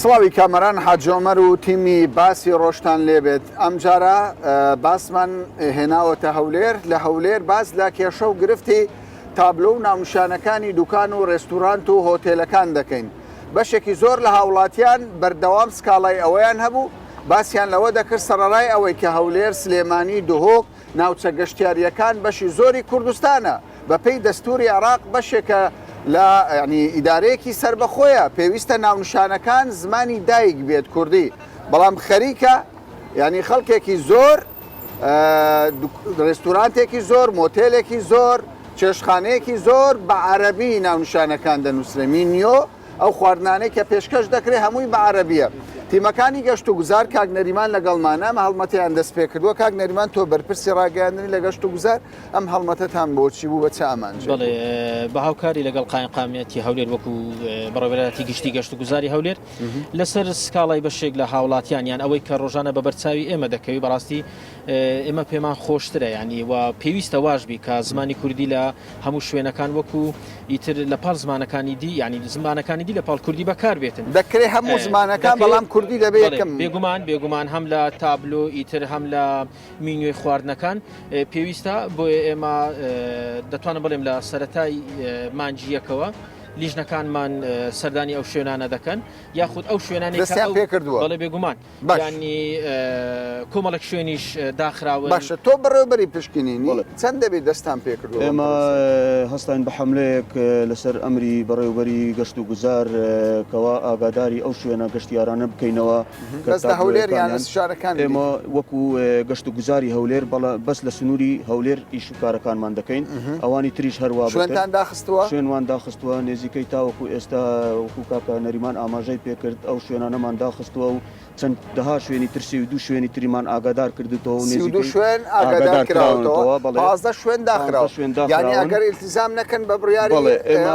سڵاوی کامەران حاجۆمەر و تیمی باسی ڕۆشتان لێبێت ئەم جارە باسمان هێناوەتە هەولێر لە هەولێر باس لە کێشە و گرفتی تابلۆ و ناونشانەکانی دوکان و ڕێستورانت و هۆتێلەکان دەکەین بەشێکی زۆر لە هاوڵاتیان بەردەوام سکاڵای ئەوەیان هەبوو باسییان لەوە دەکرد سەرەڕای ئەوەی کە هەولێر سلێمانی دهۆک ناوچە گەشتیاریەکان بەشی زۆری کوردستانە بە پێی دەستوری عێراق بەشێکە لە ینی ئیدارەیەکی سربەخۆیە پێویستە ناونشانەکان زمانی دایک بێت کوردی بەڵام خەریکە ینی خەڵکێکی زۆر ڕێستورانتێکی زۆر مۆتێلێکی زۆر چێشخانەیەکی زۆر بە عەرەبی ناونشانەکان دەنووسرێ نیۆ ئەو خواردنانەی کە پێشکەش دەکرێت هەمووی بە عەرەبیە تیمەکانی گەشت و گوزار کاک نەریمان لەگەڵمانە ئەم هەڵمەتیان دەست پێ کردووە کاک نەریمان تۆ بەرپرسی ڕاگەاندنی لە گەشت و گوزار ئەم هەڵمەتەتان بۆچی بوو بە چ ئامانجێ؟ بەڵێ بە هاوکاری لەگەڵ قایمقامیەتی هەولێر وەکو بەڕێوەبەرەتی گشتی گەشت و گوزاری هەولێر لەسەر سکاڵای بەشێک لە هاوڵاتیان یان ئەوەی کە ڕۆژانە بە بەرچاوی ئێمە دەکەوی بەڕاستی ئێمە پێمان خۆشترە ینی و پێویستە واشبی کە زمانی کوردی لە هەموو شوێنەکان وەکو ئیتر لە پاڵ زمانەکانی دی ینی زمانەکانی دی لە پاڵ کوردی بەکار بێتن دەکرێت هەموو زمانەکان بەڵام کوردی دەبێت بێگومان هەم لە تابلۆ ئیتر هەم لە مینیۆی خواردنەکان پێویستە بۆ ئێمە دەتوانم بڵێم لە سەرەتای مانجیەکەوە لیژنەکانمان سەردانی ئەو شوێنانە دەکەن یاخود ئەو شوێنانی پێ کردووە بەڵێ بێگومان ینی کۆمەڵک شوێنیش داخراوە باشە تۆ بەڕێوەبەری پشکنینی چەند دەبێت دەستان پێ کردووە ئێمە هەستین بە حملەیەک لەسەر ئەمری بەڕێوەبەری گەشت و گوزار کەوا ئاگاداری ئەو شوێنە گەشتیارانە بکەینەوە بەس لە هەولێر یان لە شارەکان ئێمە وەکو گەشت و گوزاری هەولێر بەس لە سنووری هەولێر ئیش و کارەکانمان دەکەین ئەوانی تریش هەروە شوێنتان داخستووە شوێنوان داخستووە نێزیکەی تاوەکو ئێستا وەکو کاکە نەریمان ئاماژەی پێکرد ئەو شوێنانەمان داخستووە و چەند دەها شوێنی ترسی و دوو شوێنی تریمان ئاگادار کردوتەوە و نێزیکەی شوێن ئاگادار کراوەتەوە 15 شوێن داخراوە یعنی ئەگەر ئیلتیزام نەکەن بە بڕیاری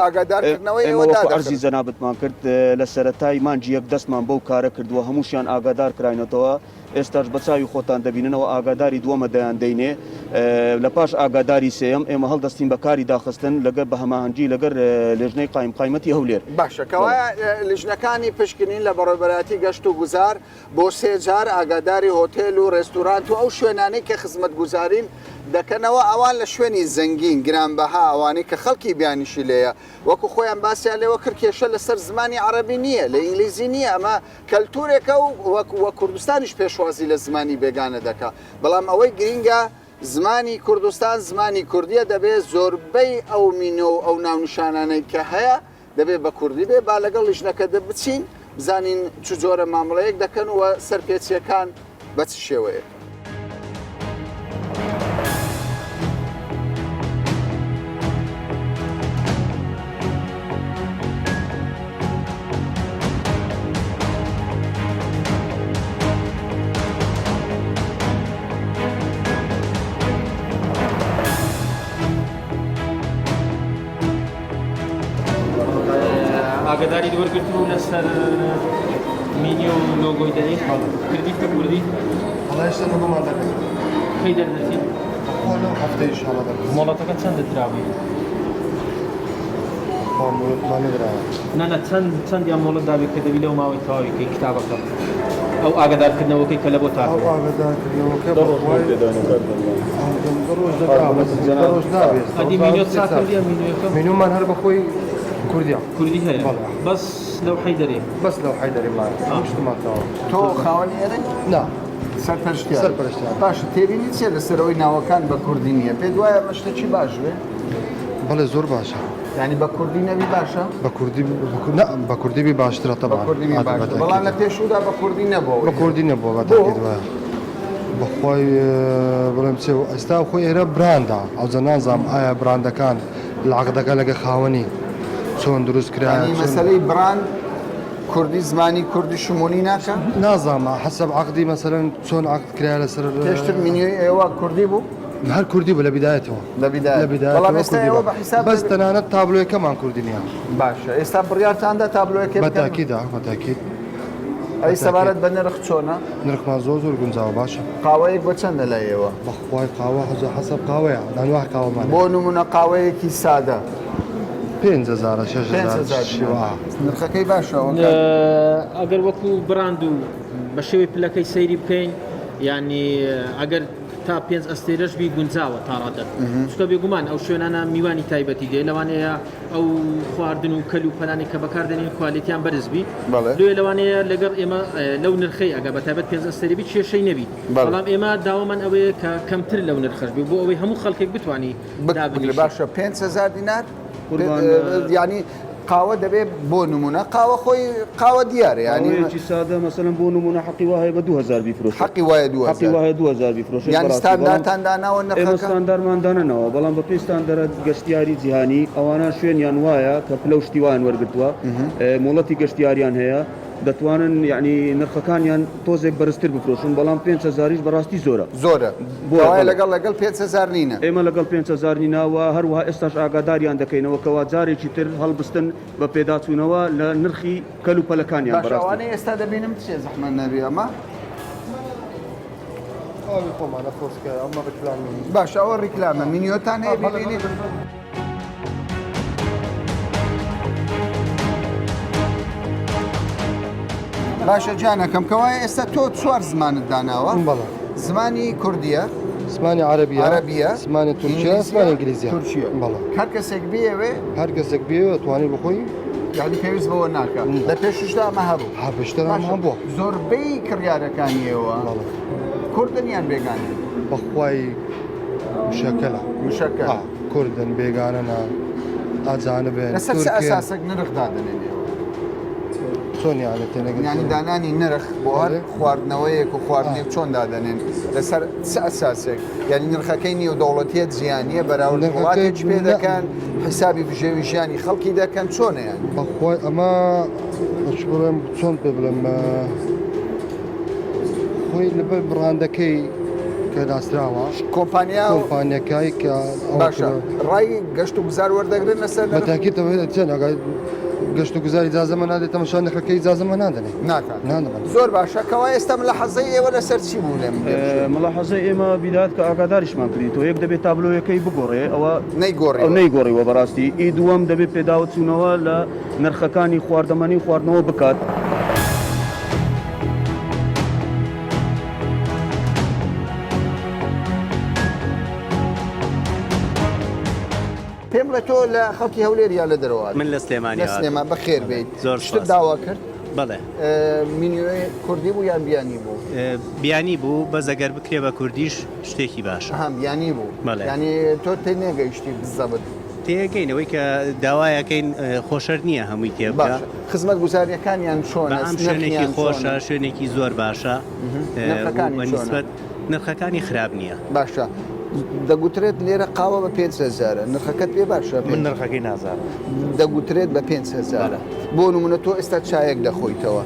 ئاگادارکردنەوەی ئێوەدا ئەرزی جەنابەتمان کرد لە سەرەتای مانجی یەک دەستمان بەو کارە کردووە هەمووشیان ئاگادار کراینەوە ئێستاش بەچاوی خۆتان دەبیننەوە ئاگاداری دووەمە دەیان دەینێ لە پاش ئاگاداری سێم ئێمە هەڵدەستین بەکاری داخستن لەگەر بە هەماهەنگی لەگەر لێژنەی قایمقایمەتی هەولێر باشەکەوە لیژنەکانی پشکنین لە بەڕێوەبەراتی گەشت و گوزار بۆ سێ جار ئاگاداری هۆتێل و ڕێستورانت و ئەو شوێنانەی کە خزمەت گوزارین دەکەنەوە ئەوان لە شوێنی زەنگین گرانبەها ئەوانەی کە خەڵکی بیانیشی لێیە وەکو خۆیان باسییان لێوە کرد کێشە لەسەر زمانی عەرەبی نییە لە ئینگلیزی نییە ئەمە کەلتورێکە و وە کوردستانیش پێشوازی لە زمانی بێگانە دەکات بەڵام ئەوەی گرینگە زمانی کوردستان زمانی کوردیە دەبێت زۆربەی ئەو مینۆ ئەو ناونشانانەی کە هەیە دەبێت بە کوردی بێ با لەگەڵ لیژنەکە دەبچین بزانین چ جۆرە مامەڵەیەک دەکەن و سەرپێچیەکان بە چ شێوەیە ئاگداری دووەرگرتو لەسەر مینیۆ و لۆگۆی دەری کردی کە کوردی هەڵێشتا نەمەمان دەکەین کەی دەردەچین هەفتەیش هەڵە دەکەین مۆڵەتەکە چەندە دراوی مۆڵەتمان نەدراوە نانە چەندیان مۆڵەت داوی کە دەبی لەو ماوەی تەواوی کەی کتابەکە ئەو ئاگدارکردنەوەکەی کە لە بۆ تاکە ئەو ئاگدارکردنەوەکە ڕۆژ نابێت ئەدی مینیۆ چاکردیە مینیۆەکە مینومان هەر بەخۆی کوردی هەیە بەس لەو حەیدەرێ بەس لەو حەیدەریمان شتمانەوە تۆ خاوەنی ئێرە؟ نا سەرپەرشتیار باشە تێبینی چێ لەسەرەوەی ناوەکان بە کوردی نییە پێ دوایە مەشتێکی باش بێ؟ بەڵێ زۆر باشە ینی بە کوردی نەبی باشە؟ بە کوردی باشترە تەبا بەڵام لە پێشودا بە کوردی نەبووە بە کوردی نەبووە بەتاکیدوە بەخۆی بڵێم چێ ئێستا خۆی ئێرە براندا ئەو جە نازام ئایا براندەکان لە عەقدەکە لەگە خاوەنی چۆن دروست کرا مەسەلەی بران کوردی زمانی کوردی شمولی ناکە؟ نازانمە حەسەب عەقدی مەسەلەن چۆن عەقد کرا لەسەر پێشتر مینیۆی ئێوە کوردی بوو؟ هەر کوردی بوو لە بیدایەتەوە بەڵام ئێستا ئێوە بە حیساب بەس تەنانەت تابلۆیەکەمان کوردی نییە باشە ئێستا بڕیارتاندا تابلۆیەکە بەتاکیدا بەتاکید ئەی سەبارەت بە نرخ چۆنە؟ نرخمان زۆر گونجاوە باشە قاوەیەک بۆ چەندە لە ئێوە؟ بەخوای قاوە حەسەب قاوەیە دانوای قاوەمان بۆ نمونە قاوەیەکی سادە 5,000 6,000 شیوە نرخەکەی باشەوە ئەگەر وەکو براند و بە شێوەی پلەکەی سەیری بکەین ینی ئەگەر تا 5 ئەستێرەش بی گونجاوە تاڕاتە چکە بێگومان ئەو شوێنانە میوانی تایبەتی دێ لەوانەیە ئەو خواردن و کەل و پەلانی کە بەکاردێنین کوالیتیان بەرزبی دوێ لەوانەیە لەگەڵ ئێمە لەو نرخەی ئەگە بە تایبەت 5 ئەستێری کێشەی نەبی بەڵام ئێمە داوامان ئەوەیە کە کەمتر لەو نرخەش بی بۆ ئەوەی هەموو خەڵکێک بتوانانی باشە 5,000 دینار ینی قاوە دەبێت بۆ نمونە قاوە خۆی قاوە دیارە ینی سادە مەسەلەن بۆ نمونە حەقی وایە بە 2000 بیفرۆش حەقی وایە 2000 بیفرۆش یعنی ستاندارتانداناوە ئێمە ستاندارماندانەوە بەڵام بە پێی ستاندەرە گەشتیاری جیهانی ئەوانە شوێنیان وایە کە پلە و شتیوان وەرگتووە مۆڵەتی گەشتیاریان هەیە دەتوانن یعنی نرخەکانیان تۆزێک بەرزتر بفرۆشن بەڵام 5,000 بەڕاستی زۆرە بۆ لەگەڵ 5,000 نینە ئێمە لەگەڵ 5,000 نیناوە هەروەها ئێستاش ئاگاداریان دەکەینەوە کەوا جارێکی تر هەڵبستن بە پێداچوونەوە لە نرخی کەل و پەلەکانیان بەڕاستانەی ئێستا دەبینم چێ زەحمە نەبی ئەمە خۆمانە خۆسکە ئەمە ڕکلام باش ئەوە ڕیکلامە مینیۆتان هەیە ببینید باشە جانەکەم کەوایە ئێستا تۆ 4 زمانت داناوە زمانی کوردیە زمانی عەربیە زمانی تورکیە زمانی ئینگلیزیە هەر کەسێک بێوێ هەر کەسێک بێ توانی بخۆی یعنی پێویست بەوە ناکە لە پێششدا ئەمە هەبوو پێشترمان بۆ زۆربەی کڕیارەکانیەوە کوردنیان بێگانە بەخوای مشەکەلە کوردن بێگانەنا ئاجانە بێن لەسەر ئەساسێک نرخ دادنێنێ چۆنیانە تێنەگەن ینی دانانی نرخ بۆ هەر خواردنەوەیەک و خواردنی چۆن دادەنێن لەسەر ئەساسێک یعنی نرخەکەی نیو دەوڵەتیت زیانیە بەراورد وڵاتێک پێ دەکەن حسابی بژێوی ژیانی خەڵکی دەکەن چۆنیان بەخوای ئەمە بڵێم چۆن پێ بڵێم خۆی لەبەر بڕاندەکەی کە داستراوە کۆمپانیەکەی کە باشە ڕای گەشت و گوزار وەردەگرن لەسەر بەتاکیدەوە چێن گەشت و گوزاری ئیجازەمە نادێت تەماشا نرخەکەی ئیجازەمە نادەنێت نادەن زۆر باشە کەوا ئێستا ملاحەزەی ئێوە لەسەر چی بوو لێم ملاحەزەی ئێمە بیدات کە ئاگاداریشمان کردیتەوە یەک دەبێت تابلۆیەکەی بگۆڕێ ئەوە نەیگۆڕیوە بەڕاستی ئی دووەم دەبێت پێداوە چوونەوە لە نرخەکانی خواردەمەنی و خواردنەوە بکات پێم لە تۆ لە خەڵکی هەولێر یا لە دەرەوە من لە سلێمان بەخێر بیت زۆر داوا کرد بەڵێ مینیۆی کوردی بوو یان بیانی بوو بیانی بوو بەزەگەر بکرێ بە کوردیش شتێکی باشە بیانی بوو ینی تۆ تێ نێگەیشتی بزەبت تێگەینەوەی کە داوایەکەین خۆشەر نییە هەمووی تێ خزمەت گوزاریەکانیان چۆنە شوێنێکی خۆشە شوێنێکی زۆر باشە نرخەکانی خراپ نییە باشە دەگوترێت لێرە قاوە بە 5,000 نرخەکەت پێ باشە من نرخەکەی نازانم دەگوترێت بە 5,000 بۆ نمونە تۆ ئێستا چایەک دەخۆیتەوە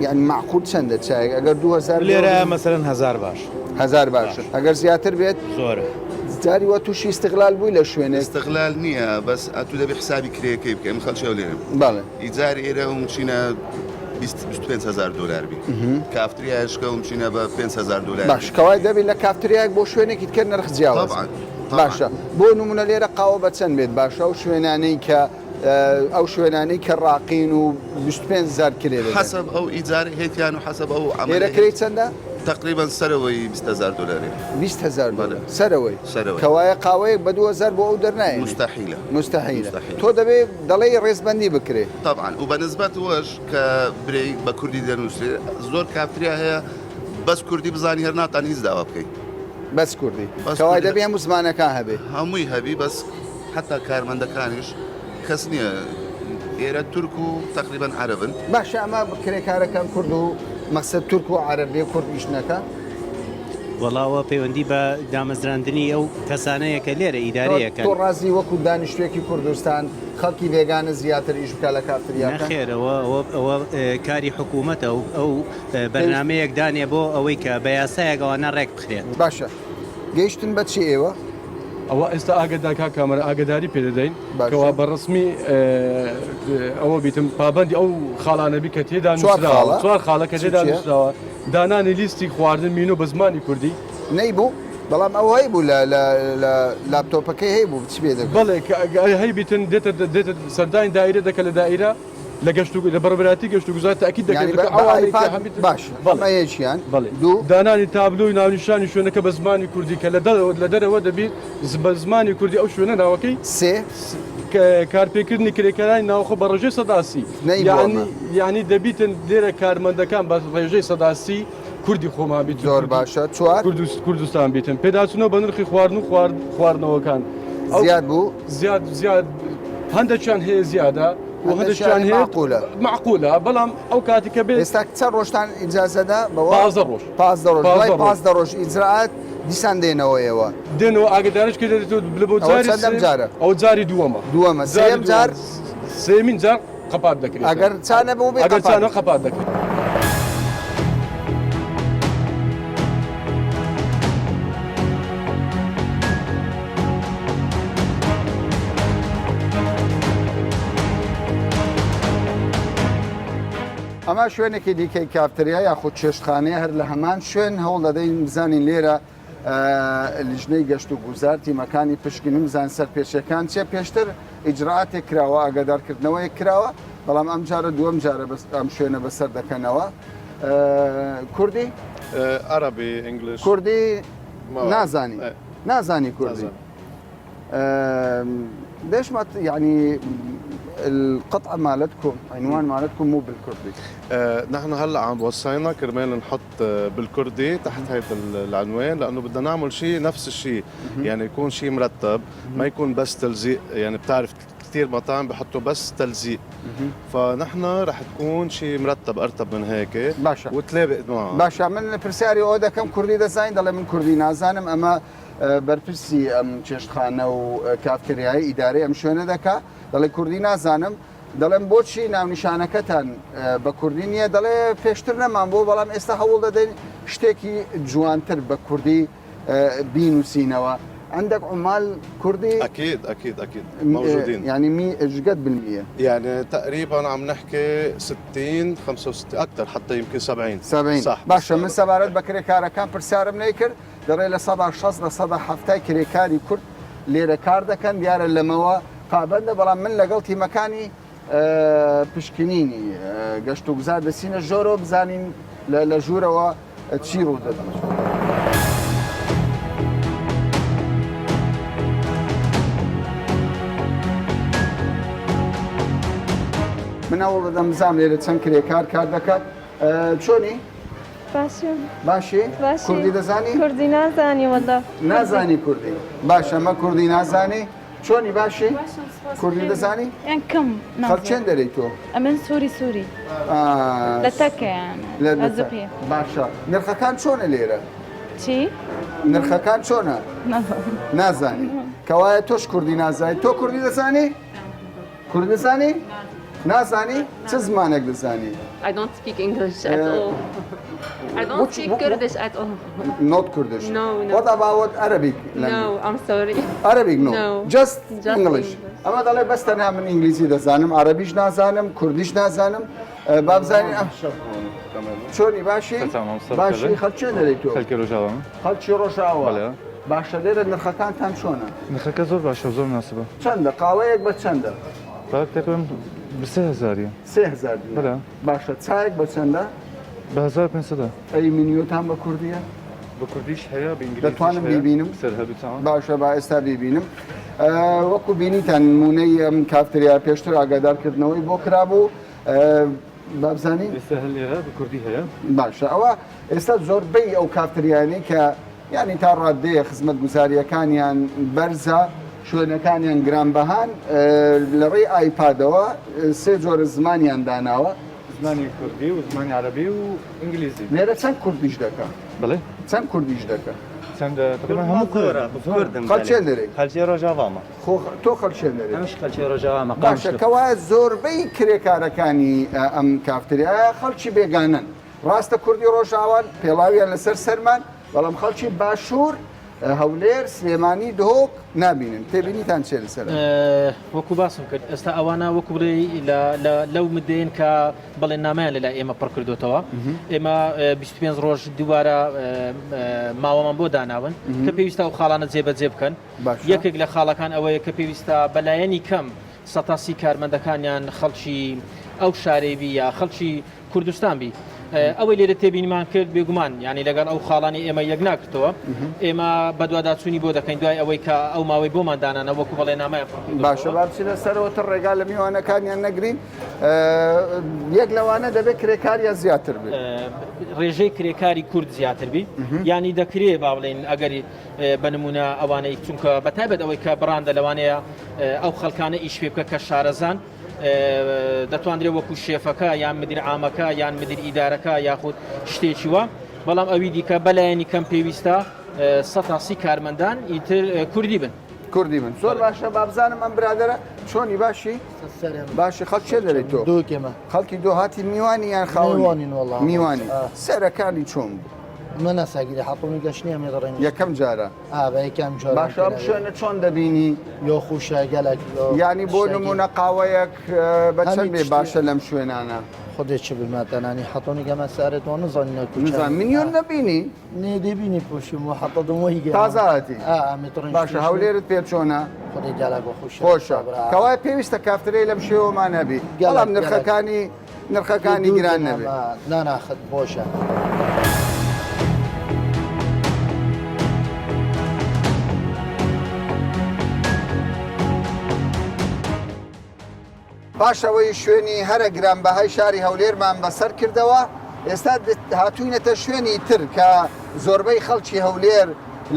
یعنی معقول چەندە چایەک ئەگەر 2,000 لێرە مەسەرەن 1000 باش 1000 باشە ئەگەر زیاتر بێت زۆرە جاری وە تووشی استقلال بووی لە شوێنێ استقلال نییە بەس ئەتو دەبێ حسابی کرێەکەی بکەم خەڵکی لێرم باڵێ ئیجاری ئێرە و چینە 25,000 دلار بی کافتریایشکە و چینە بە 5,000 دلار باش کەوای دەبێت لە کافتریایەک بۆ شوێنێکی تکرد نرخ جیاوە باشە بۆ نمونە لێرە قاوە بە چەند بێت باشە ئەو شوێنانەی کە ئەو شوێنانەی کە ڕاقین و 25,000 کرێ حسب ئەو ئیجاری هێتیان و حسب ئەو لێرە کرێ چەندە؟ تقریبا سەرەوەی 20,000 دلاری 20,000 سەرەوەی کەوایە قاوەیەک بە 2,000 بۆ ئەو دەرنایە مستحیلە تۆ دەبێت دەڵێ ڕێزبەندی بکرێت طبعا و بەنسبەت وەش کە برێ بە کوردی دەنووسێ زۆر کافتریا هەیە بەس کوردی بزانی هەر ناتان هیچ داوا بکەیت بەس کوردی کەوای دەبێ هەموو زمانەکان هەبێ هەمووی هەبی بەس حتا کارمەندەکانیش کەس نییە ئێرە تورک و تقریبا عەرەبن باشە ئەمە کرێکارەکان کورد و مەقسەد تورک و عەرەبی کورد ئیشنەکە وەڵاوە پەیوەندی بە دامەزراندنی ئەو کەسانەیە کە لێرە ئیدارەیەکە تۆ ڕازی وەکو دانیشتوێکی کوردستان خەڵکی بێگانە زیاتر ئیش بکە لە کافتریاکە نەخێرەوە ئەوە کاری حکوومەتە و ئەو بەرنامەیەک دانێ بۆ ئەوەی کە بە یاسایەکەوانە ڕێک بخرێت باشە گەیشتن بە چی ئێوە؟ ئەوە ئێستا ئاگداکە کامەرە ئاگداری پێدەدەین کەوا بەڕسمی ئەوە بیتم پابندی ئەو خاڵانەبی کە تێدا نووسراوە 4 خاڵە کە تێدا نووسراوە دانانی لیستی خواردن مینۆ بە زمانی کوردی نەیبوو بەڵام ئەو هەی بوو لە لاپتۆپەکەی هەی بوو چ پێ دەکەن بەڵێ هەی بیتن دێتە سەردانی دایرە دەکە لە دایرە لە گەشت لە بەڕێبەتی گەشت و گوزار تاکید دەکەن باش ئەمەیەکیان دوو دانانی تابلۆی ناونیشانی شوێنەکە بە زمانی کوردی کە لە دەرەوە دەبێت بە زمانی کوردی ئەو شوێنە ناوەکەی سێ کارپێکردنی کرێکەکانی ناوخۆ بە ڕێژەی سەداسی یعنی دەبیتن لێرە کارمەندەکان بە ڕێژەی سەداسی کوردی خۆمان بیت زۆر باشە چوار کوردستان بیتن پێداچنەوە بە نرخی خواردن و خواردنەوەکان زیاد بوو زیاد هەندێکیان هەیە زیادە و هەندێکیان هەیە معقولە بەڵام ئەو کاتێکە بێت ئێستا چەند ڕۆژتان ئیجازەدا بەوە 15 ڕۆژ ئیجرعات دیسان دێنەوەیەوە دێنەوە ئاگدارش کرد لە بۆ جارە ئەو جاری دووەمە سێم جار سێمین جار قەپات دەکرێت ئەگەر چانە بوو بێت ئەگەر چانە قەپات دەکرێت ئەمە شوێنێکی دیکەی کافتریا یاخود چێشتخانەیە هەر لە هەمان شوێن هەوڵ دەدەین بزانین لێرە لیژنەی گەشت و گوزار تیمەکانی پشکنی بزان سەر پێشەکان چێ پێشتر ئیجرعاتێک کراوە ئاگادارکردنەوەی کراوە بەڵام ئەم جارە دووەم جارە ئەم شوێنە بەسەر دەکەنەوە کوردی عربي انجلش کوردی نازانی کوردی ليش ما يعني القطعة مالتكم عنوان مالتكم مو بالكردي؟ نحن هلا عم وصينا كرمال نحط بالكردي تحت هيدا العنوان لانه بدنا نعمل شيء نفس الشيء يعني يكون شيء مرتب ما يكون بس تلزيق يعني بتعرف كثير مطاعم بحطوا بس تلزيق فنحن رح تكون شيء مرتب ارتب من هيك باشا وتلابق معه باشا من برساري اودا كم كردي دزاين ضل من كردي نازانم اما بەرپرسی ئەم چێشتخانە و کافتریایی ئیدارەی ئەم شوێنە دەکا دەڵێ کوردی نازانم دەڵێم بۆچی ناونیشانەکەتان بە کوردی نییە دەڵێ پێشتر نەمان بۆ بەڵام ئێستا هەوڵ دەدەین شتێکی جوانتر بە کوردی بینوسینەوە عندك عمال كردي؟ اكيد موجودين يعني قد بالمية؟ يعني تقريبا عم نحكي 60 65 اكثر حتى يمكن 70 صح باشا من سبارات بكري كارا كان برسار منيكر دەڕێ لە 16 لە 17 کرێکاری کورد لێرە کار دەکەن دیارە لەمەوە پابندە بەڵام من لەگەڵ تیمەکانی پشکنینی گەشت و گوزار دەچینە ژۆرۆ بزانین لە ژوورەوە چی ڕوو دەدەن. من ئەوڵ دەدەم بزانم لێرە چەند کرێکار کار دەکات چۆنی؟ باشی کوردی دەزانی؟ کوردی نازانی وەڵا نازانی کوردی باش ئەمە کوردی نازانی چۆنی باشی؟ کوردی دەزانی؟ یان کەم خەڵچێن دەرەی تۆ؟ ئەمن سووری لە تەکەیان ئەزوقیە باشە نرخەکان چۆنە لێرە؟ چی؟ نرخەکان چۆنە؟ نازانی کەوایە تۆش کوردی نازانی تۆ کوردی دەزانی؟ کوردی دەزانی؟ نازانی؟ چه زمانێک دەزانی؟ I don't speak English at all. I don't speak Kurdish at all. Not Kurdish? No. What about Arabic language? No, I'm sorry. Arabic no. Just English. Ama dalay bas tane min İngilizce دەزانم عربیش نازانم کوردیش نازانم بابزانی چۆنی باشی؟ باشی خەڵکێن دەرەی تۆ؟ خەڵکی ڕۆژاوە خەڵکی ڕۆژاوە باشە لێرە نرخەکانتان چۆنە؟ نرخەکە زۆر باشە زۆر مناسبە چەندە قاوەیەک بە چەندە؟ تقریبا ب 3000 3000 باشە چایەک بە چەندە؟ ب 1500 ئەی منیۆتان بە کوردیە؟ بە کوردیش هەیە بە ئینگلیزیش دەتوانم بیبینم؟ سەرهەدووتان باشە با ئێستا بیبینم وەکو بینیتان نمونەی ئەم کافتریا پێشتر ئاگادارکردنەوەی بۆ کرابوو بابزانی؟ ئێستا هەر لێرە بە کوردی هەیە باشە ئەوە ئێستا زۆربەی ئەو کافتریانی کە یعنی تا ڕادەیە خزمەت گوزاریەکانیان بەرزە شوێنەکانیان گرانبەهان لە ڕێی ئایپادەوە سێ جۆرە زمانیان داناوە زمانی کوردی و زمانی عەربی و ئینگلیزی لێرە چەند کوردیش دەکە؟ بەڵێ چەند کوردیش دەکە؟ چەند تقریبا هەموو کوردم خەڵچێن دەرێ خەلکی ڕۆژاوامە تۆ خەڵچێن دەرێ ئەمش خەلکی ڕۆژاوامە باشە کەوایە زۆربەی کرێکارەکانی ئەم کافتریایە خەڵکی بێگانن ڕاستە کوردی ڕۆژاوان پێڵاویان لەسەر سەرمان بەڵام خەڵکی باشوور هەولێر سلێمانی دهۆک نبینن تێبینیتان چێ لەسەر وەکو باسم کرد ئێستا ئەوانە وەکو بڵێ لەو مدەین کە بەڵێن نامایان لەلای ئێمە پڕ کردوتەوە ئێمە 25 ڕۆژ دووبارە ماوەمان بۆ داناون کە پێویستە ئەو خاڵانە جێبەجێ بکەن یەکێک لە خاڵەکان ئەوەیە کە پێویستە بەلایەنی کەم سەتاسی کارمەندەکانیان خەڵکی ئەو شارەیبی یا خەڵکی کوردستان بی ئەوەی لێرە تێبینیمان کرد بێگومان ینی لەگەڵ ئەو خاڵانی ئێمە یەک ناکردەوە ئێمە بەدواداچوونی بۆ دەکەین دوای ئەوەی کە ئەو ماوەی بۆمان دانانە وەکو بەڵێ نامای باشە بابچی لەسەرەوەتە ڕێگا لە میوانەکانیان نەگرین یەک لەوانە دەبێت کرێکاریە زیاتر بێت ڕێژەی کرێکاری کورد زیاتر بی ینی دەکرێت با بڵێن ئەگەری بنمونە ئەوانەی چونکە بەتایبەت ئەوەی کە بڕاندە لەوانەیە ئەو خەڵکانە ئیش پێ بکە کە شارەزان دەتوانرێت وەکو شێفەکە یان مدیر عامەکە یان مدیر ئیدارەکە یاخود شتێکی وە بەڵام ئەوی دیکە بەلایەنی کەم پێویستە سەتاسی کارمەندان ئیتر کوردی بن کوردی من زۆر باشە بابزانم ئەم برادرە چۆنی باشی باشی خەڵک چێ دەڵێت تۆ خەڵکی دۆ هاتی میوانی یان خاوەنی میوانی سەرەکانی چۆن من نساگیری حاطونی گەشتنی ئەمێ دەڕێن یەکەم جارە بە یەکەم جارە باشە ئەم شوێنە چۆن دەبینی یۆ خوشە گەلک ینی بۆ نمونە قاوەیەک بەچەند بێ باشە لەم شوێنانە خودێکی بماتەنانی حاطونی گەمە سارێتەوە نزانین نزان میلیۆن نەبینی نێ دەبینی پۆشیم و حەتە دڵی تازاتی باشە هەولێرت پێ چۆنە خودی گەلک بە خۆشە کەوای پێویستە کافترەی لەم شێوەمان هەبی بەڵام نرخەکانی گران نەبێت ناناخت بۆشە. پاشەوەی شوێنی هەرە گرانبەهای شاری هەولێرمان بەسەر کردەوە ئێستا هاتووینەتە شوێنی تر کە زۆربەی خەڵکی هەولێر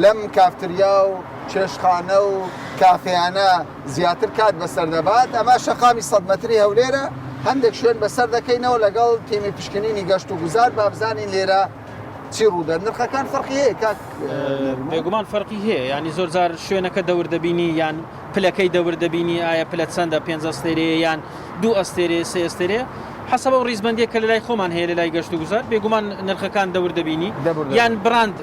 لەم کافتریا و چێشخانە و کافیانە زیاتر کات بەسەر دەبات ئەمە شەقامی 100 مەتری هەولێرە هەندێک شوێن بەسەر دەکەینەوە لەگەڵ تیمی پشکنینی گەشت و گوزار بابزانین لێرە چی ڕوودە نرخەکان فەرقی هەیە کاک بێگومان فەرقی هەیە ینی زۆر جار شوێنەکە دەور دەبینی یان پلەکەی دەور دەبینی ئایا پلە چەندە 5 ئەستێرەیە یان 2 ئەستێرەیە 3 ئەستێرەیە حسب و ڕیزبندیە کە لە لای خۆمان هەیە لە لای گەشت و گوزار بێگومان نرخەکان دەور دەبینی یان براند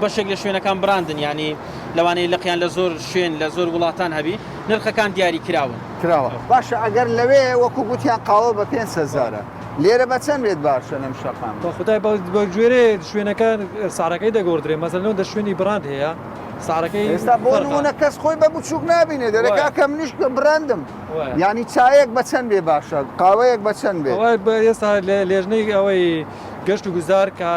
بەشێک لە شوێنەکان براندن ینی لەوانەیە لەقیان لە زۆر شوێن لە زۆر وڵاتان هەبی نرخەکان دیاری کراوە باشە ئەگەر لەوێ وەکو گوتیان قاوە بە 5,000 لێرە بە چەند بێت باشە لەم شەقام خدای بە گوێرە شوێنەکان سارەکەی دەگۆدرێ مەسەلەوە دە شوێنی براند هەیە سارەکەی ئێستا بۆ نمونە کەس خۆی بە بچووک نبینێ دەرەکە کە منیش براندم ینی چایەک بە چەند بێ باشە قاوەیەک بە چەند بێت ئێستا لێژنەی ئەوەی گەشت و گوزار کە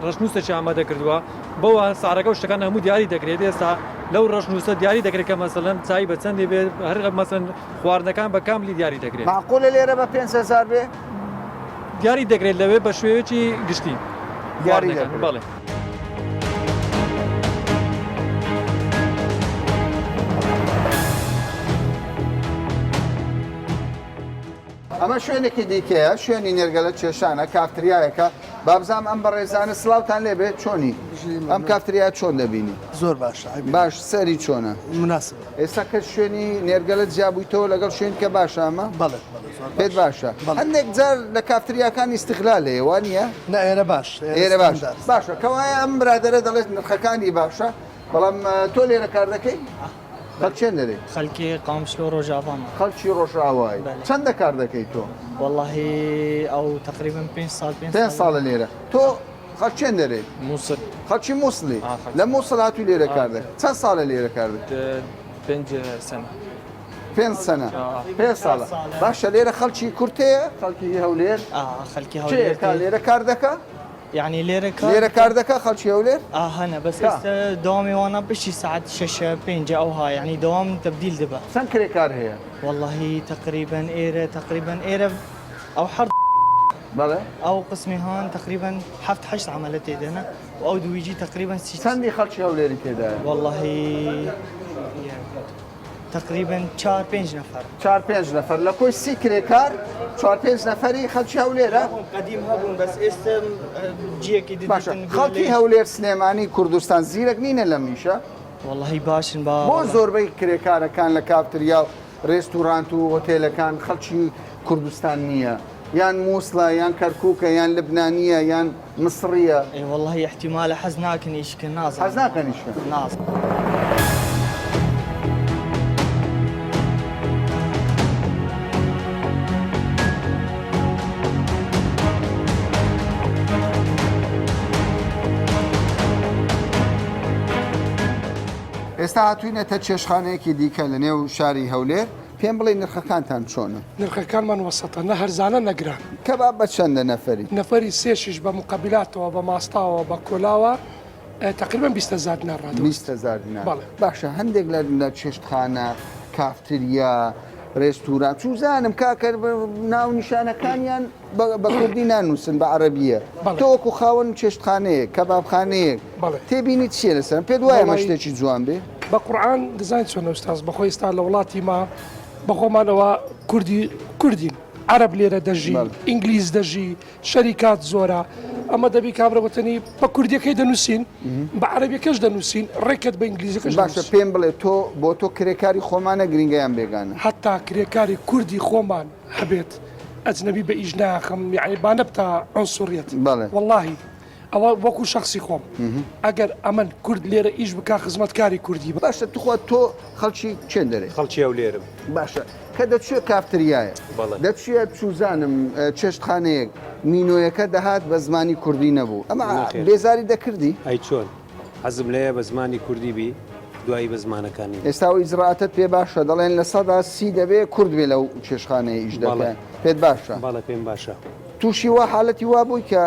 ڕەشنووسێکی ئامادە کردووە بەوە سارەکە و شتەکان هەموو دیاری دەکرێت ئێستا لەو ڕەشنووسە دیاری دەکرێت کە مەسەلەن چای بە چەندێ بێت هەر مەسەن خواردنەکان بە کاملی دیاری دەکرێت معقولە لێرە بە 5,000 بێ دیاری دەکرێت لەوێ بە شوێوێکی گشتی دیاری بەڵێ ئەمە شوێنێکی دیکەیە شوێنی نێرگەلە کێشانە کافتریایەکە بابزام ئەم بە ڕێزانە سلااوان لێبێت چۆنی ئەم کافتریا چۆن دەبینی زۆر باشە باش سەری چۆنە مناسب ئێستا کە شوێنی نێرگەلە جیابوویتەوە لەگەڵ شوێن کە باشە ئەمە بەڵێ پێت باشە هەندێک جار لە کافتریاکانی استقلال لێ وانە ئێرە باش ئێرە باش باشە کەوایە ئەم برادرە دەڵێت نرخەکانی باشە بەڵام تۆ لێرە کار دەکەی خەڵک چێن دەدەیت خەڵکی قامشلۆ ڕۆژاوامە خەڵکی ڕۆژاوای چەندە کار دەکەیت تۆ واللهی ئەو تقریبا 5 ساڵە لێرە تۆ خەڵک چێن دەدەیت مووسڵ خەڵکی مووسڵی لە مووسڵ هاتووی لێرە کار دەکەیت چەند ساڵە لێرە کار دەکەیت 5 سنە 5 ساڵە باشە لێرە خەڵکی کورتەیە خەڵکی هەولێر خەڵکی هەولێر لێرە کار دەکە يعني لێرە کار دەکە خەڵکی هەولێر هەنا بەس داوامی وانە بشی ساعت 6-5 ئەوها يعني دوام تبدیل دەبە چەند کرێکار هەیە والله تقريبا ئێرە ئەو حەر بەڵێ ئەو قسمی هان تقريبا 7-8 عملە تێدەنە و ئەو دویجی تقريبا چەندی خەڵکی هەولێری تێدایە والله تقريبا 4-5 نفر 4-5 نفر لە کۆی 30 کرێکار 4-5 نفری خەڵکی هەولێرە قدیم هەبوون بەس ئێستا جیەکی باشە خەڵکی هەولێر سلێمانی کوردستان زیرەک نینە لە میشە والله باشن بۆ زۆربەی کرێکارەکان لە کافتریا و ڕێستورانت و هۆتێلەکان خەڵکی کوردستان نییە یان مووسڵە یان کەرکووکە یان لبنانیە یان مصریە اي والله احتمال حزناك نيشك ناس حەز ناکەنیشکە ناس ئێستا هاتووینەتە چێشخانەیەکی دیکە لە نێو شاری هەولێر پێم بڵێ نرخەکانتان چۆنە نرخەکانمان وەسەتە نە هەرزانە نەگران کەباب بە چەندە نەفەری نەفەری سێشیش بە مقابلاتەوە بە ماستاوە بە کۆلاوە تقریبا 20,000 دینار ڕادەوە 20,000 دینار باشە هەندێک لە چێشتخانە کافتریا ڕێستوران چوزانم کاکە ناو نیشانەکانیان بە کوردی نانووسن بە عەرەبیە تۆ وەکو خاوەن چێشتخانەیە کەبابخانەیەک تێبینیت چیە لەسەر پێت وایە مە شتێکی جوان بێ بە قورعان دەزانین چۆن ئوستاز بەخۆی ئێستا لە وڵاتی ما بەخۆمانەوە کوردین عرب لێرە دەژی ئینگلیز دەژی شەریکات زۆرە ئەمە دەبی کابرەوەتنی بە کوردیەکەی دەنووسین بە عەرەبیەکەش دەنووسین ڕێکت بە ئینگلیزیەکەش باشە پێم بڵێ تۆ بۆ تۆ کرێکاری خۆمانە گرنگیان بێگانە حتا کرێکاری کوردی خۆمان هەبێت ئەجنەبی بە ئیش ناخەم یعنی با نەبتە عنسوریەت واللهی ئەوە وەکو شخصی خۆم ئەگەر ئەمن کورد لێرە ئیش بک خزمەتکاری کوردی باشە توخوا تۆ خەڵکی چێن دەرێ خەڵکی ئەو لێرم باشە کە دەچێت کافتریایە دەچێت چوزانم چێشتخانەیەک مینۆیەکە دەهات بە زمانی کوردی نەبوو ئەمە بێزاری دەکردی ئەی چۆن حەزم لەیە بە زمانی کوردی بی دوایی بە زمانەکانی ئێستا و ئیزراعەتت پێ باشە دەڵێن لە 130 دەبێ کورد بێ لەو چێشخانەیە ئیش دەکەن پێت باشە باڵە پێم باشە تووشی وا حالەتی وا بووی کە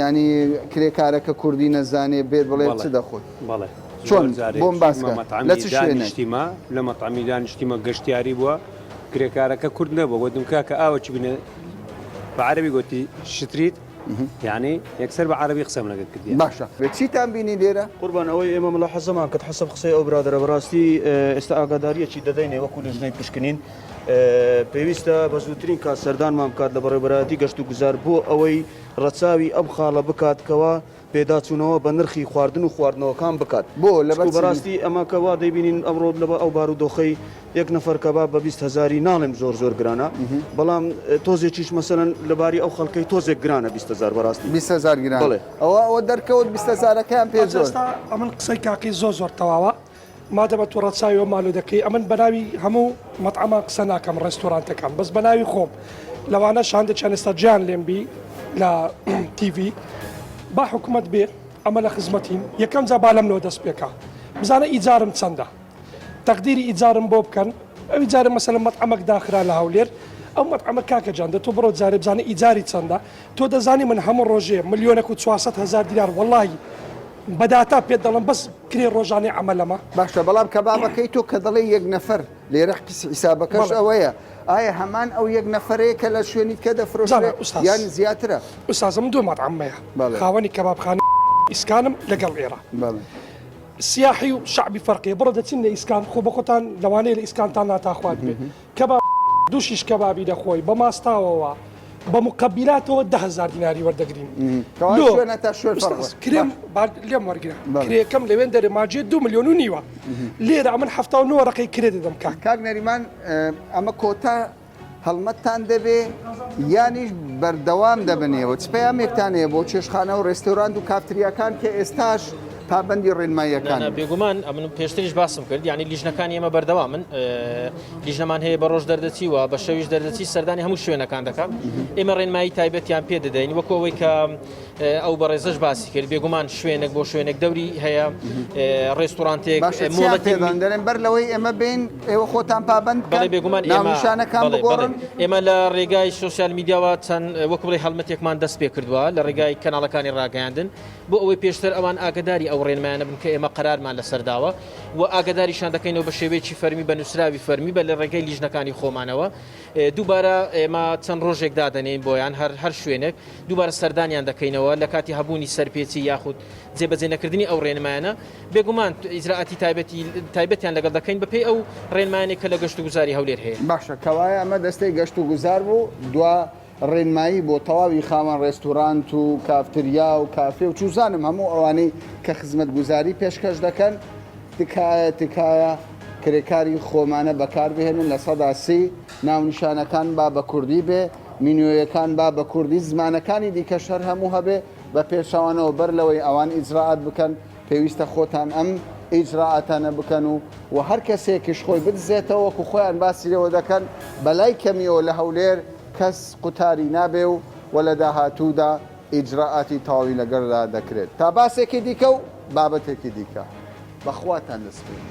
ینی کرێکارەکە کوردی نەزانێ بێت بڵێ چ دەخۆت بەڵێ چۆن بۆم باسکە لە چ شوێنێشتیمە لە مەتعامی دانیشتیمە گەشتیاری بووە کرێکارەکە کورد نەبووە گوتم کاکە ئاوەچی بنێ بە عەرەبی گوتی شتریت یعنی یەکسەر بە عەرەبی قسەم لەگەڵ کردی باشە چیتان بینی لێرە قوربان ئەوەی ئێمە مەڵە حەزەمان کە حەسەب قسەی ئەو برادرە بەڕاستی ئێستا ئاگاداریەکی دەدەینێ وەکو لەژنەی پشکنین پێویستە بە زووترین کات سەردانمان بکات لە بەڕێوەبەرەتی گەشت و گوزار بۆ ئەوەی ڕەچاوی ئەم خاڵە بکاتکەوە پێداچوونەوە بە نرخی خواردن و خواردنەوەکان بکات بۆ لە بەڕاستی ئەمە کەوا دەیبینین ئەمڕۆ لە ئەو بارودۆخەی یەک نەفەر کەباب بە 20,000 ناڵێم زۆر گرانە بەڵام تۆزێکیش مەسەرەن لەباری ئەو خەڵکەی تۆزێک گرانە 20,000 بەڕاستی 20,000 گران ئەوە دەرکەوت 20,000ەکەیان پێ زۆر ئەمن قسەی کاکەی زۆر تەواوە مادەمە تو ڕەچاوی مالو دەکەی ئەمن بەناوی هەموو مەطعەمە قسە ناکەم ڕێستۆرانتەکان بەس بەناوی خۆم لەوانە شاندە چەند ئێستا جیان لێمبی لە تیڤ با حکوومەت بێ ئەمە لە خزمەتین یەکەم جا بالەمنەوە دەست پێکا بزانە ئیجارم چەندە تەقدیری ئیجارم بۆ بکەن ئەو ئیجارە مەسەلەن مەطعەمەک داخرا لە هەولێر ئەو مەطعەمە کاکە جان تۆ بڕۆ جارێ بزانە ئیجاری چەندە تۆ دەزانی من هەموو ڕۆژێ 1,400,000 دینار وەڵڵاهی بەداتا پێت دەڵم بەس کرێ ڕۆژانەی عەمەلەمە باشە بەڵام کەبابەکەی تۆ کە دەڵێ یەک نەفەر لێرە حیسابەکەش ئەوەیە ئایا هەمان ئەو یەک نەفرەیە کە لە شوێنی کە دەفرۆشێت یان زیاترە ئوستازم دوو مەطعەمەیە خاوەنی کەبابخانە ئیسکانم لەگەڵ ئێرە سیاحی و شعبی فەرقی بڕۆ دەچین لە ئیسکان خۆ بە خۆتان لەوانەیە لە ئیسکانتان ناتاخوات بێت کەباب دووشیش کەبابی دەخۆی بە ماستاوەوە بە مقابلاتەوە 10,000 دیناری وەردەگرین کرێم لێم وەرگرە کرێکەم لەوێن دەرێ ماجێ 2 ملیۆن و نیوە لێرە ئەمن 79 ڕقەی کرێ دەدەم کاک نەریمان ئەمە کۆتا هەڵمەتتان دەبێ یانیش بەردەوام دەبنێەوە چپەیامێکتانەیە بۆ چێشخانە و ڕێستۆران و کافتریاکان کە ئێستاش پابندی ڕێنماییەکان بێگومان ئەمن پێشتریش باسم کرد ینی لیژنەکانی ئێمە بەردەوا من لیژنەمان هەیە بە ڕۆژ دەردەچی و بە شەویش دەردەچی سەردانی هەموو شوێنەکان دەکەم ئێمە ڕێنمایی تایبەتیان پێ دەدەین وەکو ئەوەی کە ئەو بەڕێزش باسی کرد بێگومان شوێنێک بۆ شوێنێک دەوری هەیە ڕێستورانتێک دەرێن بەر لەوەی ئێمە بین ئێوە خۆتان پابند بێگومان ناونیشانەکان بگۆڕن ئێمە لە ڕێگای سوسیال میدیاوە چەند وەکو بڵێ هەڵمەتێکمان دەست پێ کردووە لە ڕێگای کەناڵەکانی ڕاگەیاندن بۆ ئەوەی پێشتر ئەوان ئاگداری ئەو ڕێنمایانە بن کە ئێمە قەرارمان لەسەرداوە و ئاگداریشان دەکەینەوە بە شێوەیەکی فەرمی بە نووسراوی فەرمی بە لە ڕێگەی لیژنەکانی خۆمانەوە دووبارە ئێمە چەند ڕۆژێک دادەنین بۆیان هەر شوێنێک دووبارە سەردانیان دەکەینەوە لە کاتی هەبوونی سەرپێچی یاخود جێبەجێ نەکردنی ئەو ڕێنمایانە بێگومان ئیجراعاتی تایبەتیان لەگەڵ دەکەین بەپێی ئەو ڕێنمایانێک کە لە گەشت و گوزاری هەولێر هەیە باشە کەوایە ئەمە دەستەی گەشت و گوزار بوو دوا ڕێنمایی بۆ تەواوی خاوەن ڕێستورانت و کافتریا و کافێ و چوزانم هەموو ئەوانەی کە خزمەت گوزاری پێشکەش دەکەن تکایە کرێکاری خۆمانە بەکاربهێنن لە 130 ناونیشانەکان با بە کوردی بێ مینوەکان با بە کوردی زمانەکانی دیکە شەر هەموو هەبێ بە پێشەوانەوە بەر لەوەی ئەوان ئیجراعات بکەن پێویستە خۆتان ئەم ئیجراعاتانە بکەن و هەر کەسێکیش خۆی بدزێتەوە وەکو خۆیان باسیەوە دەکەن بەلای کەمیەوە لە هەولێر کەس قوتاری نابێ و لە داهاتوودا ئیجراعاتی تەواوی لەگەڵدا دەکرێت تا باسێکی دیکە و بابەتێکی دیکە بەخواتان دەست بێت.